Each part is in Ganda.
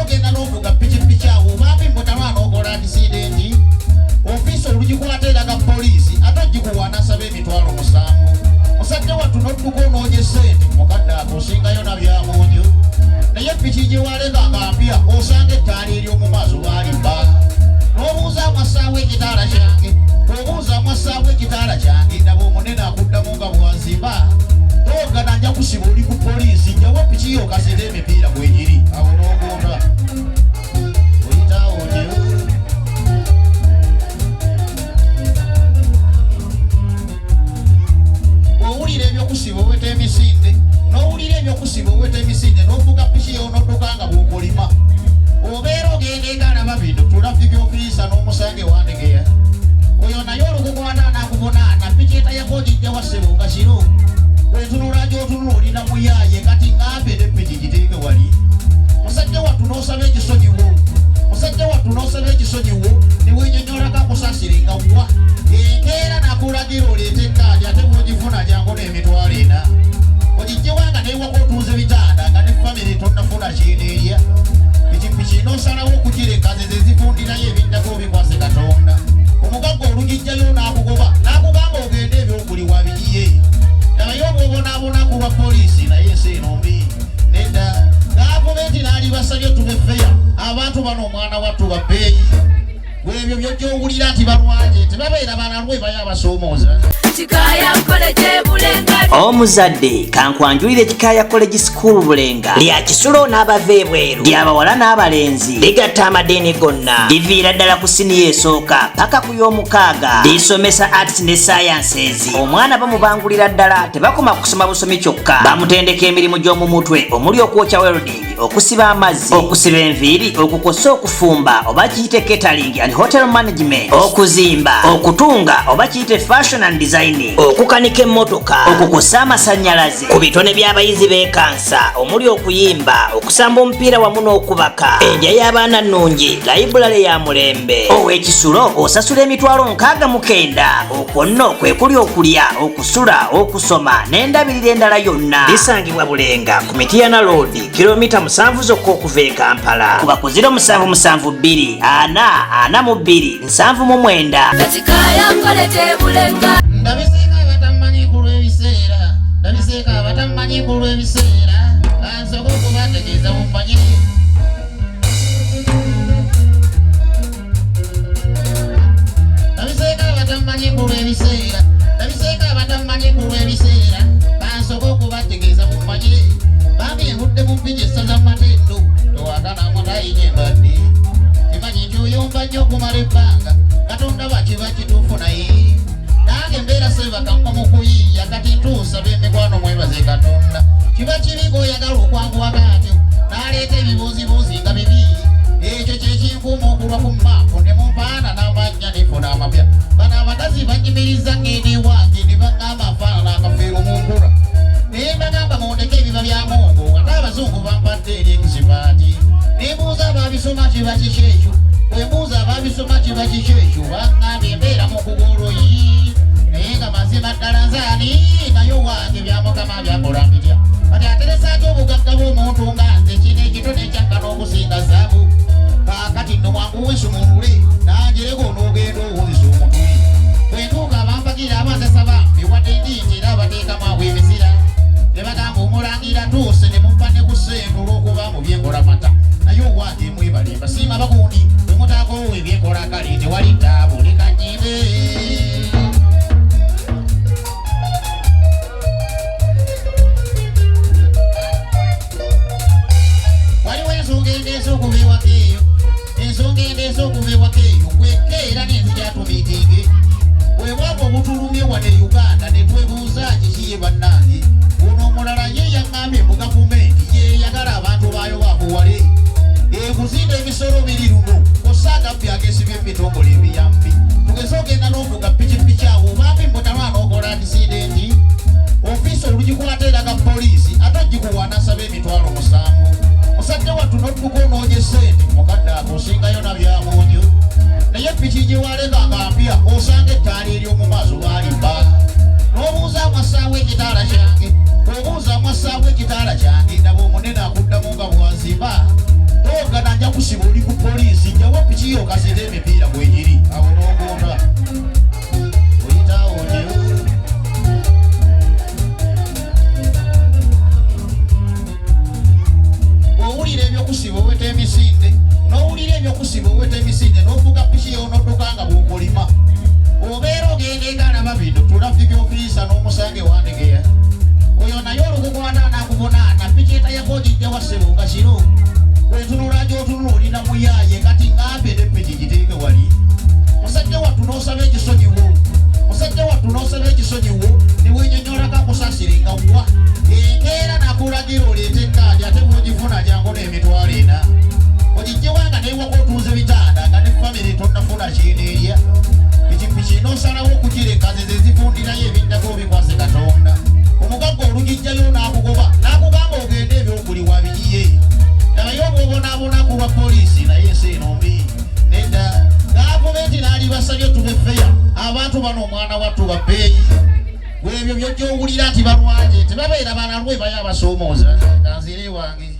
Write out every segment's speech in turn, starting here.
ogenda n'ovuga pikipiki awo obambi mutalwana okola accident ofiisi olugikulateraga poliisi ate ogikuwaana asaba emitwalo 7 musajja wattu n'odduka onoonya sente mukadde ako osingayo nabyamunju naye piki gye walekanga mpya osanga ettaala ery'omu maaso balimba n'obuuza amasaawo ekitaala kyange obuuza amasaawo ekitaala kyange naba omunene akuddamu nga bwanzimba toogana nja kusiba oli ku poliisi njawo piki yo kasera emipiira bwegiri awo n'ogonda oyitawo owulira ebyokusiba oweta emisinde n'owulira ebyokusiba oweta emisinde n'ovuga piki yo n'odduka nga bw'okolima obeera ogenda engalaba bino tulafiki ofiisa n'omusange wandegeya oyo naye olukukwata anakubonaana piki etayako gijja wasebo nga kiro wetunula gy'otunula olina muyaaye kati ngambe ne piki giteeke wali musajja wattu n'osaba ekisonyiwo musajja wattu n'osaba ekisonyiwo niwenyonyolako akusasire nga wa enkeera nakulagira oleeta ekkaadi ate bwogifuna jangu n'emitwalo 4 ogijjewanga newaka otuuze bitanda nga ne famire tonnafuna kyeneerya pikipiki n'osalawo okugireka ze zifundirayo ebiddako bikwase katonda omugagga olugijjayo n'akugoba n'akugamba ogende ebyokuliwa bigiye naye obwobonaabona ku lwa poliisi naye ensi eno mbi nedda gavumenti naali basabye tubefeya abantu bano omwana wattu bappeeyi gwebyo byojjowulira nti balwanye tebabeera banalwe bayabasoomooza omuzadde kankwanjulira ekikaaya college school Bulenga lya kisulo n'abava ebweru ly'abawala n'abalenzi ligatta amadeeni gonna liviira ddala ku siniya esooka paka ku y'omukaaga lisomesa arts ne sciences omwana bamubangulira ddala tebakoma kusoma busomi kyokka bamutendeka emirimu gy'omu mutwe omuli okwokya welding okusiba amazzi okusiba enviiri okukosa okufumba oba kiyite catering and hotel management okuzimba okutunga oba kiyite fashion and design okukanika emmotoka okukosa amasannyalaze ku bitone by'abayizi b'ekansa omuli okuyimba okusamba omupiira wamu n'okubaka endya y'abaana nnungi layibulale ya mulembe ow'ekisulo osasula emitwalo 69 okwo nno kwe kuli okulya okusula okusoma n'endabirira endala yonna lisangibwa Bulenga ku Mityana Road kilomita 7 zokka okuva e Kampala ku bakozi 772 442 799 ndabiseka batamanyi ku lw'ebiseera ndabiseka batamanyi ku lw'ebiseera ansoka okubategeeza mumanye ndabiseka batamanyi ku lw'ebiseera ndabiseka batamanyi ku lw'ebiseera ansoka okubategeeza mumanye bambi envudde mu mpigi essaza matendo towagana mutayinye mbadde kimanyi nti oyomba nnyo okumala ebbanga katonda bakiba kituufu naye nange mbeera sebakamba mu kuyiiya kati ntuusa b'emikwano mwebaze katonda kiba kiriko oyagala okwanguwa katyo n'aleeta ebibuuzibuuzi nga bibi ekyo kyekinkuuma okulwa ku maapu ne mumpaana n'amannya nefuna amapya bano abakazi banyimiriza ng'eni wange ne baŋŋamba nfaanana akafeero mu nkula naye mbagamba mundeke ebiba bya mungu ate abazungu bampadde eri ekisipaati nebuuza ababisoma kiba kikekyo bwembuuza ababisoma kiba kikekyo baŋŋambye embeera mu kugoloyi naye nga mazima ddala nzaani naye wange byamukama byakola mbitya kati ateresaako obugagga bw'omuntu nga nze kino ekitone ekyakka n'okusinga zaabu kaakati nno mwangu wesumulule nanjereko n'ogenda owulisa omutwe bwentuuka abampagira abazesa bambi wadde ndingi era abateekamu abw'ebizira ne bagamba omulangira tuuse ne mumpa ne ku ssente olw'okuba mu byenkola mata naye owange mwebale mbasiima bakundi bwe mutaakoowo ebyenkola kale tewali ttaabu lekanyimbe waliwo ensonga endeesa okuva ewaka eyo ensonga endeesa okuva ewaka eyo kwekeera n'enzijatumiitinge bwebwaba obutulumye wane Uganda ne twebuuza kikiye bannange ono omulala ye yaŋŋambye mu gavumenti yeyagala abantu baayo bakuwale ekuzinda ebisolo biri luno osaaga byagesibye ebitongole ebiyambi tugeze ogenda n'ovuga pikipiki awo obambi mutalwana okola accident ofiisi olugikulateraga poliisi ate ogikuwaana asaba emitwalo 7 musajja wattu n'odduka onoonya sente mukadde ako osingayo nabyamunju naye piki gye walekanga mpya osanga ettaala ery'omu maaso balimba n'obuuza amasaawo ekitaala kyange obuuza amasaawo ekitaala kyange naba omunene akuddamu nga bwanzimba toogana ebyokusiba oweta emisinde n'ofuga piki y'onodukanga bw'okulima obeera ogenda engalaba bino tulafika ofiisa n'omusange wandegeya oyo naye olukukwata anakubonaana piki etayako gijja wassebo nga kiro wetunula gy'otunula olina muyaaye kati ngambe ne piki giteeke wali musajja wattu n'osaba ekisonyiwo musajja wattu n'osaba ekisonyiwo niwenyonyolako akusasire nga wa enkeera nakulagira oleete ekkaadi ate bwogifuna jangu n'emitwalo 4 ogijjewanga newaka otuuza ebitanda nga ne famire tonnafuna kyeneerya pikipiki n'osalawo okugireka ze zifundirayo ebiddako bikwase katonda omugagga olugijjayo n'akugoba n'akugamba ogende ebyokuliwa bigiye nabayo obwobonaabonako lwa poliisi naye ensi eno mbi nedda gavumenti n'ali basabye tubefeya abantu bano omwana wattu babbeeyi ebyo byojja owulira nti balwaje tebabeera banalwe baye abasoomooza kanzire wange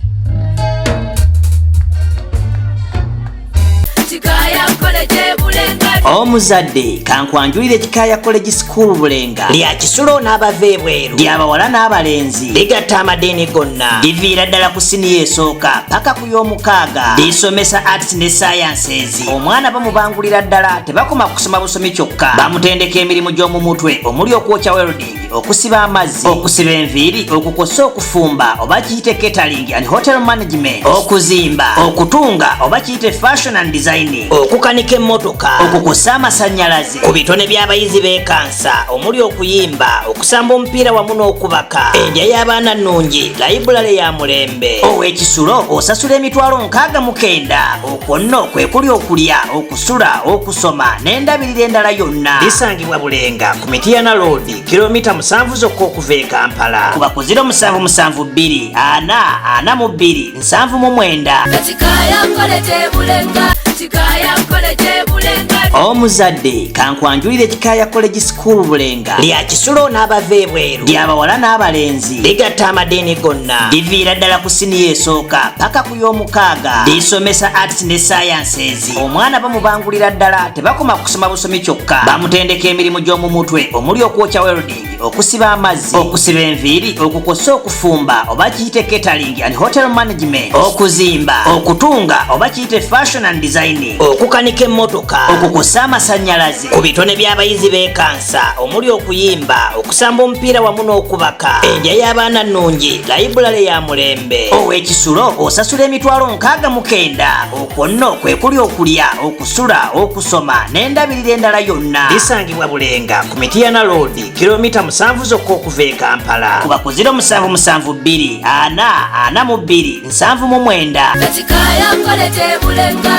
omuzadde kankwanjulire ekikaaya college school bulenga lya kisulo n'abava ebweru ly'abawala n'abalenzi ligatta amadeeni gonna liviira ddala ku siniya esooka paka ku y'omukaaga lisomesa arts ne sciences omwana bamubangulira ddala tebakoma kusoma busomi kyokka bamutendeka emirimu gy'omu mutwe omuli okwokya welding okusiba amazzi okusiba enviiri okukosa okufumba oba kiyite catering and hotel management okuzimba okutunga oba kiyite fashion and design okukanika emmotoka okukosa amasannyalaze ku bitone by'abayizi b'ekansa omuli okuyimba okusamba omupiira wamu n'okubaka endya y'abaana nnungi layibulale ya mulembe ow'ekisulo osasula emitwalo 69 okwo nno kwe kuli okulya okusula okusoma n'endabirira endala yonna lisangibwa bulenga ku Mityana Road kilomita 7 zokka okuva e Kampala kuba ku 0772 442 799 omuzadde kankwanjulire ekikaaya college school bulenga lya kisulo n'abava ebweru ly'abawala n'abalenzi ligatta amadeeni gonna liviira ddala ku siniya esooka paka ku y'omukaaga lisomesa arts ne sciences omwana bamubangulira ddala tebakoma kusoma busomi kyokka bamutendeka emirimu gy'omu mutwe omuli okwokya welding okusiba amazzi okusiba enviiri okukosa okufumba oba kiyite catering and hotel management okuzimba okutunga oba kiyite fashion and design okukanika emmotoka okukosa amasannyalaze ku bitone by'abayizi b'ekansa omuli okuyimba okusamba omupiira wamu n'okubaka endya y'abaana nnungi layibulale ya mulembe ow'ekisulo osasula emitwalo 69 okwo nno kwe kuli okulya okusula okusoma n'endabirira endala yonna lisangibwa bulenga ku Mityana Road kilomita 7 zokka okuva e Kampala kuba ku 0772 442 799